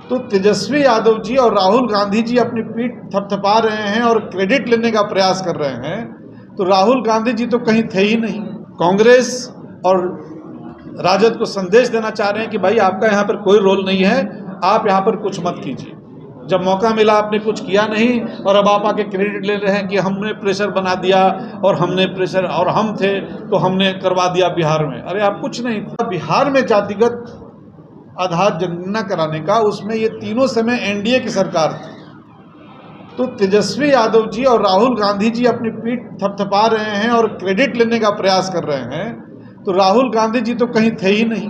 तो तेजस्वी यादव जी और राहुल गांधी जी अपनी पीठ थपथपा रहे हैं और क्रेडिट लेने का प्रयास कर रहे हैं, तो राहुल गांधी जी तो कहीं थे ही नहीं। कांग्रेस और राजद को संदेश देना चाह रहे हैं कि भाई आपका यहाँ पर कोई रोल नहीं है, आप यहाँ पर कुछ मत कीजिए। जब मौका मिला आपने कुछ किया नहीं और अब आप आके क्रेडिट ले रहे हैं कि हमने प्रेशर बना दिया और हमने प्रेशर और हम थे तो हमने करवा दिया बिहार में। अरे आप कुछ नहीं था। बिहार में जातिगत आधार जनगणना कराने का, उसमें ये तीनों समय एनडीए की सरकार थी। तो तेजस्वी यादव जी और राहुल गांधी जी अपनी पीठ थपथपा रहे हैं और क्रेडिट लेने का प्रयास कर रहे हैं, तो राहुल गांधी जी तो कहीं थे ही नहीं।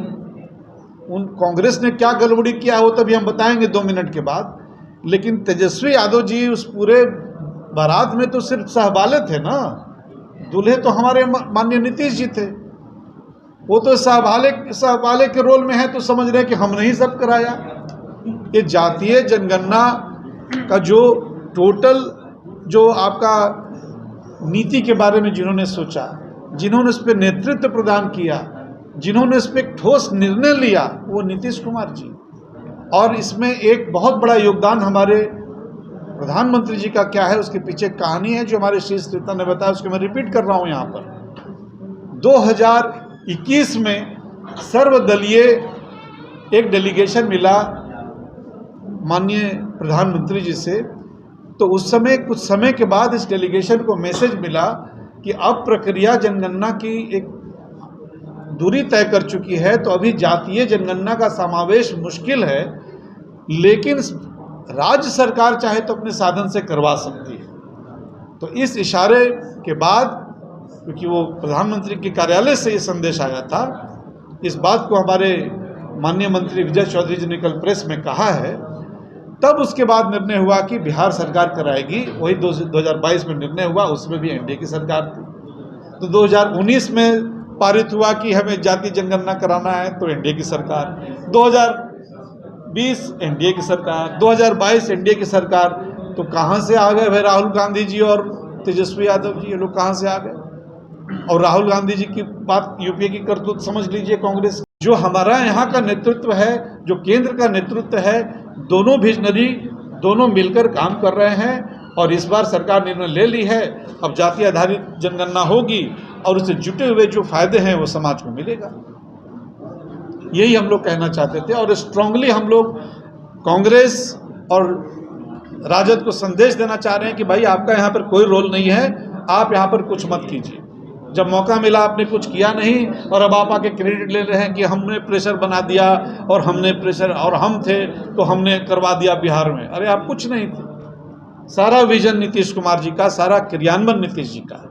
उन कांग्रेस ने क्या गड़बड़ी किया हो तभी हम बताएंगे 2 मिनट के बाद। लेकिन तेजस्वी यादव जी उस पूरे बारात में तो सिर्फ सहबाले थे ना, दूल्हे तो हमारे माननीय नीतीश जी थे। वो तो सहबाले के रोल में है, तो समझ रहे हैं कि हमने ही सब कराया। ये जातीय जनगणना का जो टोटल जो आपका नीति के बारे में जिन्होंने सोचा, जिन्होंने उस पर नेतृत्व प्रदान किया, जिन्होंने इस पर एक ठोस निर्णय लिया, वो नीतीश कुमार जी। और इसमें एक बहुत बड़ा योगदान हमारे प्रधानमंत्री जी का क्या है, उसके पीछे कहानी है जो हमारे शीर्ष नेता ने बताया, उसको मैं रिपीट कर रहा हूँ यहाँ पर। 2021 में सर्वदलीय एक डेलीगेशन मिला माननीय प्रधानमंत्री जी से, तो उस समय कुछ समय के बाद इस डेलीगेशन को मैसेज मिला कि अब प्रक्रिया जनगणना की एक दूरी तय कर चुकी है, तो अभी जातीय जनगणना का समावेश मुश्किल है, लेकिन राज्य सरकार चाहे तो अपने साधन से करवा सकती है। तो इस इशारे के बाद, क्योंकि वो प्रधानमंत्री के कार्यालय से ये संदेश आया था, इस बात को हमारे माननीय मंत्री विजय चौधरी जी ने कल प्रेस में कहा है, तब उसके बाद निर्णय हुआ कि बिहार सरकार कराएगी। वही 2022 में निर्णय हुआ, उसमें भी एनडीए की सरकार थी। तो 2019 में पारित हुआ कि हमें जातीय जनगणना कराना है, तो एनडीए की सरकार। 2020 एनडीए की सरकार, 2022 एनडीए की सरकार। तो कहाँ से आ गए भाई राहुल गांधी जी और तेजस्वी यादव जी, ये लोग कहाँ से आ गए? और राहुल गांधी जी की बात, यूपीए की करतूत समझ लीजिए कांग्रेस। जो हमारा यहाँ का नेतृत्व है, जो केंद्र का नेतृत्व है, दोनों विजनरी, दोनों मिलकर काम कर रहे हैं। और इस बार सरकार निर्णय ले ली है, अब जाति आधारित जनगणना होगी और उससे जुटे हुए जो फायदे हैं वो समाज को मिलेगा। यही हम लोग कहना चाहते थे। और स्ट्रांगली हम लोग कांग्रेस और राजद को संदेश देना चाह रहे हैं कि भाई आपका यहाँ पर कोई रोल नहीं है, आप यहाँ पर कुछ मत कीजिए। जब मौका मिला आपने कुछ किया नहीं और अब आप आके क्रेडिट ले रहे हैं कि हमने प्रेशर बना दिया और हमने प्रेशर और हम थे तो हमने करवा दिया बिहार में। अरे आप कुछ नहीं थे। सारा विजन नीतीश कुमार जी का, सारा क्रियान्वयन नीतीश जी का है।